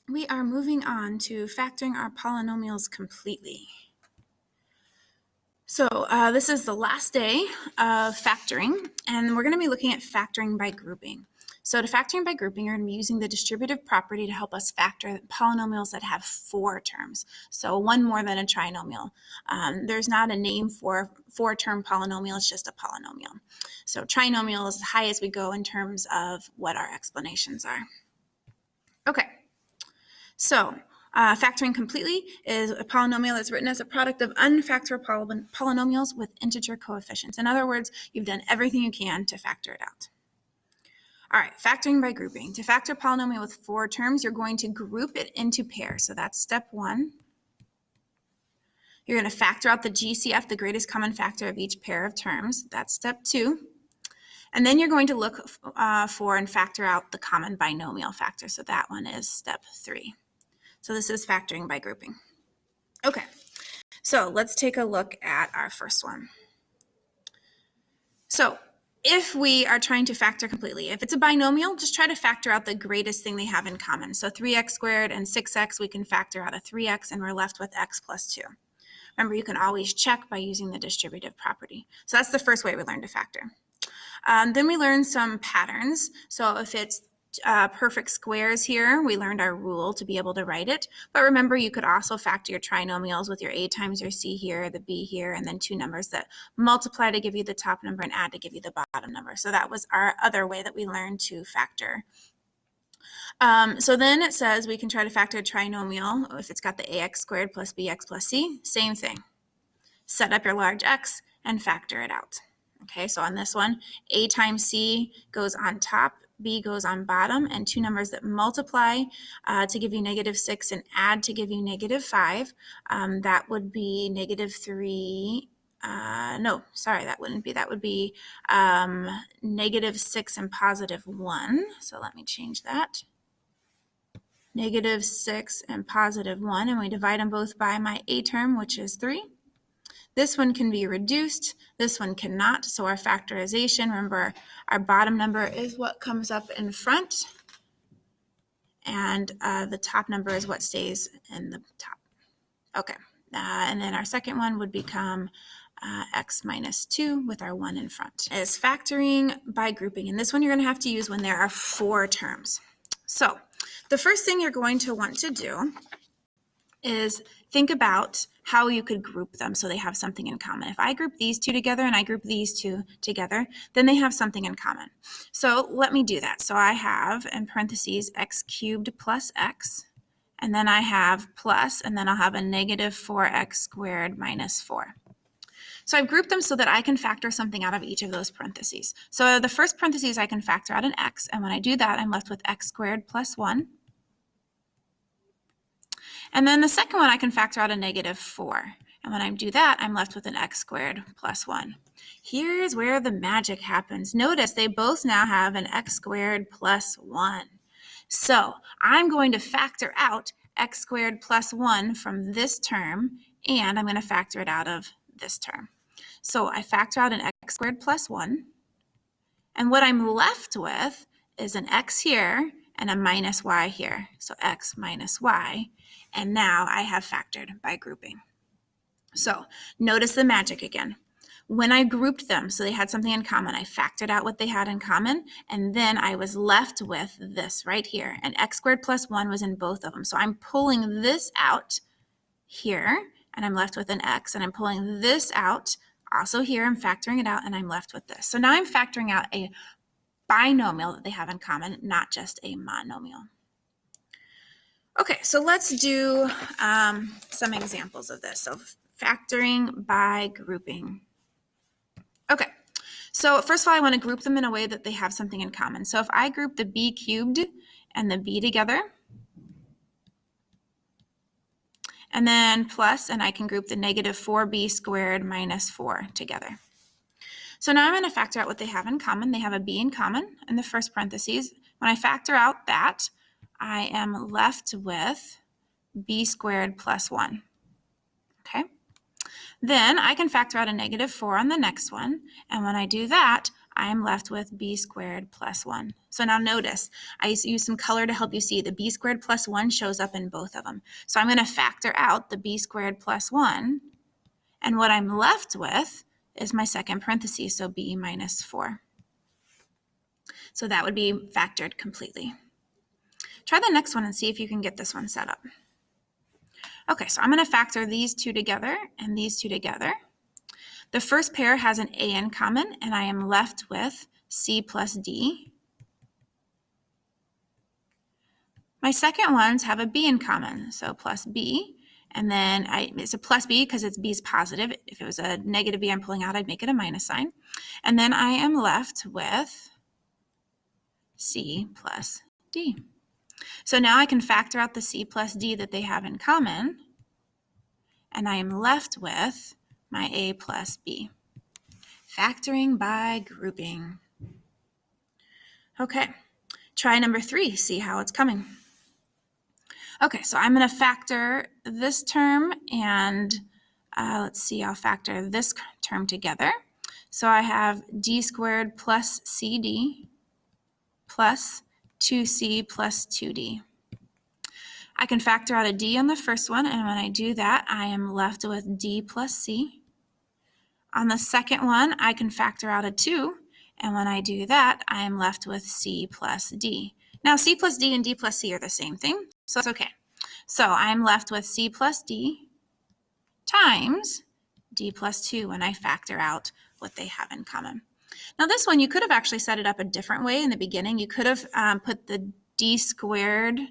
we are moving on to factoring our polynomials completely. So this is the last day of factoring, and we're going to be looking at factoring by grouping. So to factoring by grouping, you're going to be using the distributive property to help us factor polynomials that have 4 terms. So one more than a trinomial. There's not a name for 4-term polynomial, it's just a polynomial. So trinomial is as high as we go in terms of what our explanations are. Okay, so factoring completely is a polynomial that's written as a product of unfactorable polynomials with integer coefficients. In other words, you've done everything you can to factor it out. All right, factoring by grouping. To factor a polynomial with 4 terms, you're going to group it into pairs. So that's step 1. You're going to factor out the GCF, the greatest common factor of each pair of terms. That's step 2. And then you're going to look for and factor out the common binomial factor. So that one is step 3. So this is factoring by grouping. Okay, so let's take a look at our first one. So if we are trying to factor completely, if it's a binomial, just try to factor out the greatest thing they have in common. So 3x squared and 6x, we can factor out a 3x, and we're left with x plus 2. Remember, you can always check by using the distributive property. So that's the first way we learn to factor. Then we learn some patterns. So if it's perfect squares here, we learned our rule to be able to write it. But remember, you could also factor your trinomials with your a times your c here, the b here, and then 2 numbers that multiply to give you the top number and add to give you the bottom number. So that was our other way that we learned to factor. So then it says we can try to factor a trinomial if it's got the ax squared plus bx plus c. Same thing. Set up your large X and factor it out. Okay, so on this one, a times c goes on top, b goes on bottom, and 2 numbers that multiply to give you -6 and add to give you -5. That would be -3. No, sorry, that wouldn't be. That would be -6 and +1. So let me change that. -6 and +1, and we divide them both by my a term, which is 3. This one can be reduced, this one cannot, so our factorization, remember, our bottom number is what comes up in front, and the top number is what stays in the top. Okay, and then our second one would become x minus 2 with our 1 in front. Is factoring by grouping, and this one you're going to have to use when there are 4 terms. So the first thing you're going to want to do is think about how you could group them so they have something in common. If I group these 2 together and I group these 2 together, then they have something in common. So let me do that. So I have in parentheses x cubed plus x, and then I have plus, and then I'll have a -4x squared minus 4. So I've grouped them so that I can factor something out of each of those parentheses. So the first parentheses I can factor out an x, and when I do that, I'm left with x squared plus 1. And then the second one, I can factor out a -4. And when I do that, I'm left with an x squared plus 1. Here's where the magic happens. Notice they both now have an x squared plus 1. So I'm going to factor out x squared plus 1 from this term, and I'm going to factor it out of this term. So I factor out an x squared plus 1. And what I'm left with is an x here and a minus y here. So x minus y. And now I have factored by grouping. So notice the magic again. When I grouped them so they had something in common, I factored out what they had in common, and then I was left with this right here. And x squared plus 1 was in both of them. So I'm pulling this out here, and I'm left with an x, and I'm pulling this out also here. I'm factoring it out, and I'm left with this. So now I'm factoring out a binomial that they have in common, not just a monomial. Okay, so let's do some examples of this. So factoring by grouping. Okay, so first of all, I want to group them in a way that they have something in common. So if I group the b cubed and the b together, and then plus, and I can group the -4b squared minus 4 together. So now I'm going to factor out what they have in common. They have a b in common in the first parentheses. When I factor out that, I am left with b squared plus 1. Okay. Then I can factor out a -4 on the next one. And when I do that, I'm left with b squared plus 1. So now notice, I use some color to help you see. The b squared plus 1 shows up in both of them. So I'm going to factor out the b squared plus 1, and what I'm left with is my second parenthesis, so b minus 4. So that would be factored completely. Try the next one and see if you can get this one set up. Okay, so I'm going to factor these two together and these two together. The first pair has an a in common, and I am left with c plus d. My second ones have a b in common, so plus b, and then it's a plus b because it's b's positive. If it was a negative b I'm pulling out, I'd make it a minus sign. And then I am left with c plus d. So now I can factor out the c plus d that they have in common, and I am left with my a plus b. Factoring by grouping. Okay, try number 3, see how it's coming. Okay, so I'm going to factor this term and let's see, I'll factor this term together. So I have d squared plus cd plus 2c plus 2d. I can factor out a d on the first one, and when I do that, I am left with d plus c. On the second one, I can factor out a 2, and when I do that, I am left with c plus d. Now, c plus d and d plus c are the same thing, so it's okay. So I'm left with c plus d times d plus 2 when I factor out what they have in common. Now, this one, you could have actually set it up a different way in the beginning. You could have put the d squared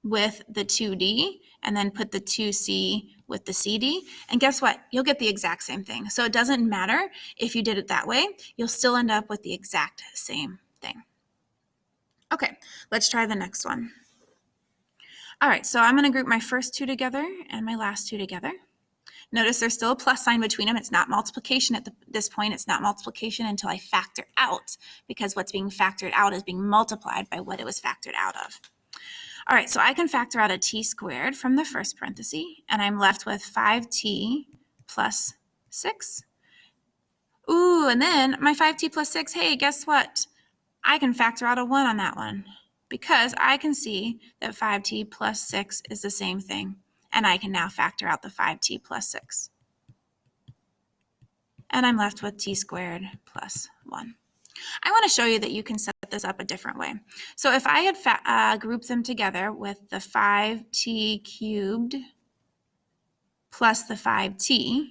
with the 2d, and then put the 2c with the cd, and guess what? You'll get the exact same thing. So it doesn't matter if you did it that way, you'll still end up with the exact same thing. Okay, let's try the next one. All right, so I'm going to group my first two together and my last two together. Notice there's still a plus sign between them. It's not multiplication at this point. It's not multiplication until I factor out, because what's being factored out is being multiplied by what it was factored out of. All right, so I can factor out a t squared from the first parenthesis, and I'm left with 5t plus 6. Ooh, and then my 5t plus 6, hey, guess what? I can factor out a 1 on that one, because I can see that 5t plus 6 is the same thing, and I can now factor out the 5t plus 6. And I'm left with t squared plus 1. I want to show you that you can set this up a different way. So if I had grouped them together with the 5t cubed plus the 5t,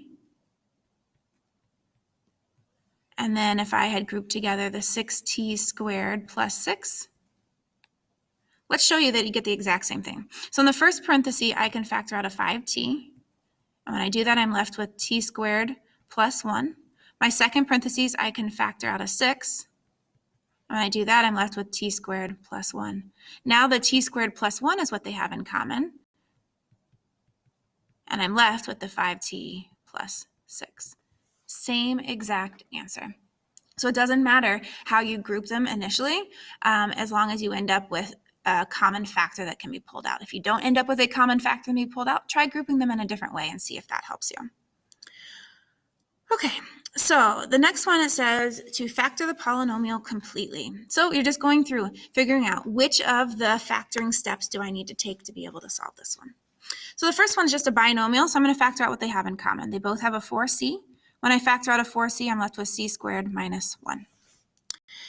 and then if I had grouped together the 6t squared plus 6, let's show you that you get the exact same thing. So in the first parenthesis, I can factor out a 5t. And when I do that, I'm left with t squared plus 1. My second parenthesis, I can factor out a 6. When I do that, I'm left with t squared plus 1. Now the t squared plus 1 is what they have in common, and I'm left with the 5t plus 6. Same exact answer. So it doesn't matter how you group them initially, as long as you end up with a common factor that can be pulled out. If you don't end up with a common factor that can be pulled out, try grouping them in a different way and see if that helps you. Okay, so the next one, it says to factor the polynomial completely. So you're just going through figuring out which of the factoring steps do I need to take to be able to solve this one. So the first one's just a binomial, so I'm going to factor out what they have in common. They both have a 4c. When I factor out a 4c, I'm left with c squared minus 1.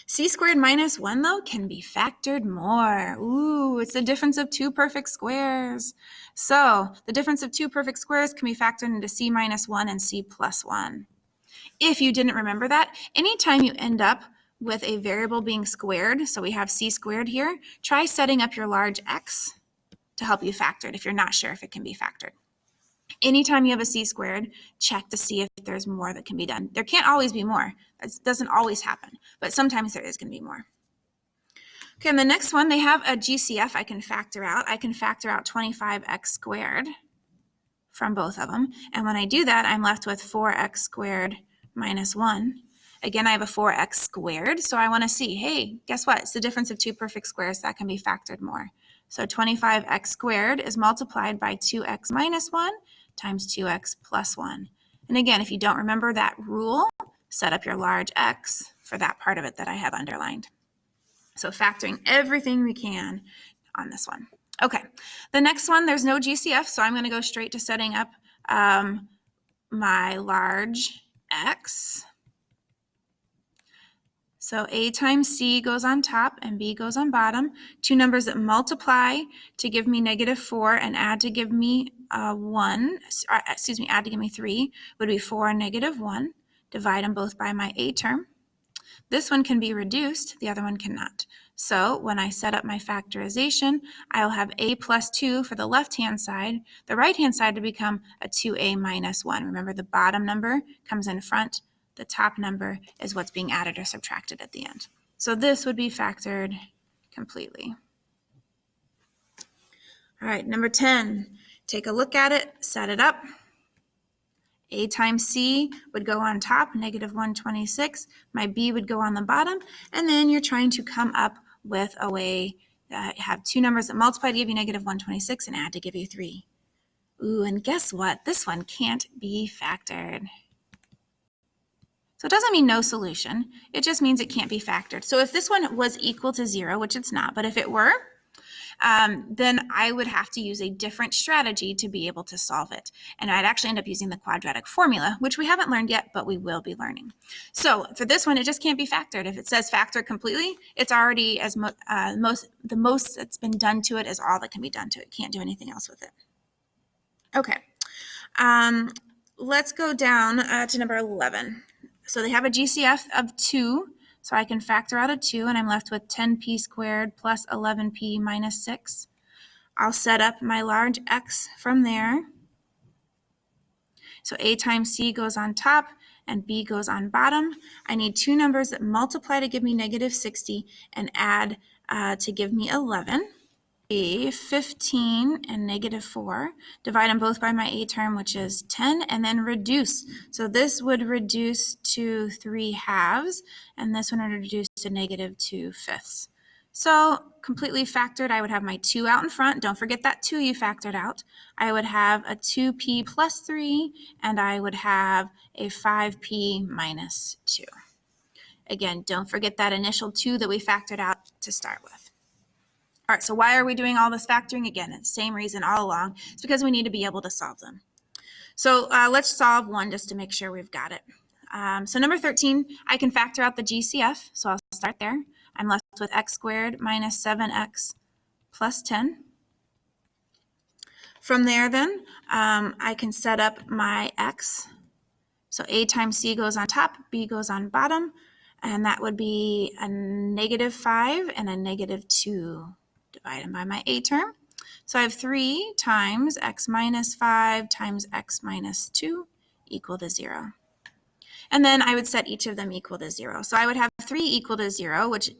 C squared minus 1, though, can be factored more. Ooh, it's the difference of two perfect squares. So the difference of two perfect squares can be factored into c minus 1 and c plus 1. If you didn't remember that, anytime you end up with a variable being squared, so we have c squared here, try setting up your large X to help you factor it if you're not sure if it can be factored. Anytime you have a c squared, check to see if there's more that can be done. There can't always be more. That doesn't always happen, but sometimes there is going to be more. Okay, and the next one, they have a GCF I can factor out. I can factor out 25x squared from both of them, and when I do that, I'm left with 4x squared minus 1. Again, I have a 4x squared, so I want to see, hey, guess what? It's the difference of two perfect squares that can be factored more. So 25x squared is multiplied by 2x minus 1 times 2x plus 1. And again, if you don't remember that rule, set up your large X for that part of it that I have underlined. So factoring everything we can on this one. Okay, the next one, there's no GCF, so I'm going to go straight to setting up my large X. So A times C goes on top and B goes on bottom. Two numbers that multiply to give me -4 and add to give me add to give me 3 would be 4 and -1. Divide them both by my A term. This one can be reduced, the other one cannot. So when I set up my factorization, I'll have A plus 2 for the left-hand side. The right-hand side to become a 2A minus 1. Remember, the bottom number comes in front. The top number is what's being added or subtracted at the end. So this would be factored completely. All right, number 10, take a look at it, set it up. A times C would go on top, -126. My B would go on the bottom. And then you're trying to come up with a way that have two numbers that multiply to give you -126 and add to give you 3. Ooh, and guess what? This one can't be factored. So it doesn't mean no solution. It just means it can't be factored. So if this one was equal to 0, which it's not, but if it were, then I would have to use a different strategy to be able to solve it. And I'd actually end up using the quadratic formula, which we haven't learned yet, but we will be learning. So for this one, it just can't be factored. If it says factor completely, it's already the most that's been done to it is all that can be done to it. Can't do anything else with it. Okay, let's go down to number 11. So they have a GCF of 2. So I can factor out a 2, and I'm left with 10p squared plus 11p minus 6. I'll set up my large X from there. So A times C goes on top, and B goes on bottom. I need two numbers that multiply to give me -60 and add to give me 11. A 15 and -4. Divide them both by my A term, which is 10, and then reduce. So this would reduce to 3/2, and this one would reduce to -2/5. So completely factored, I would have my 2 out in front. Don't forget that 2 you factored out. I would have a 2p plus 3, and I would have a 5p minus 2. Again, don't forget that initial 2 that we factored out to start with. All right, so why are we doing all this factoring? Again, it's the same reason all along. It's because we need to be able to solve them. So let's solve one just to make sure we've got it. So number 13, I can factor out the GCF, so I'll start there. I'm left with x squared minus 7x plus 10. From there then, I can set up my x. So A times C goes on top, B goes on bottom, and that would be a -5 and a -2. Divide them by my A term. So I have 3 times x minus 5 times x minus 2 equal to 0. And then I would set each of them equal to 0. So I would have 3 equal to 0, which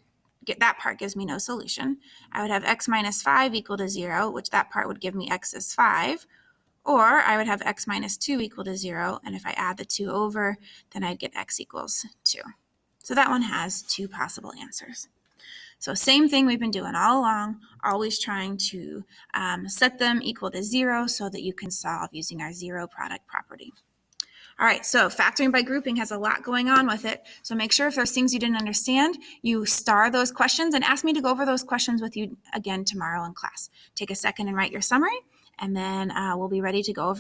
that part gives me no solution. I would have x minus 5 equal to 0, which that part would give me x is 5. Or I would have x minus 2 equal to 0, and if I add the 2 over, then I'd get x equals 2. So that one has 2 possible answers. So same thing we've been doing all along, always trying to set them equal to 0 so that you can solve using our zero product property. All right, so factoring by grouping has a lot going on with it. So make sure if there's things you didn't understand, you star those questions and ask me to go over those questions with you again tomorrow in class. Take a second and write your summary, and then we'll be ready to go over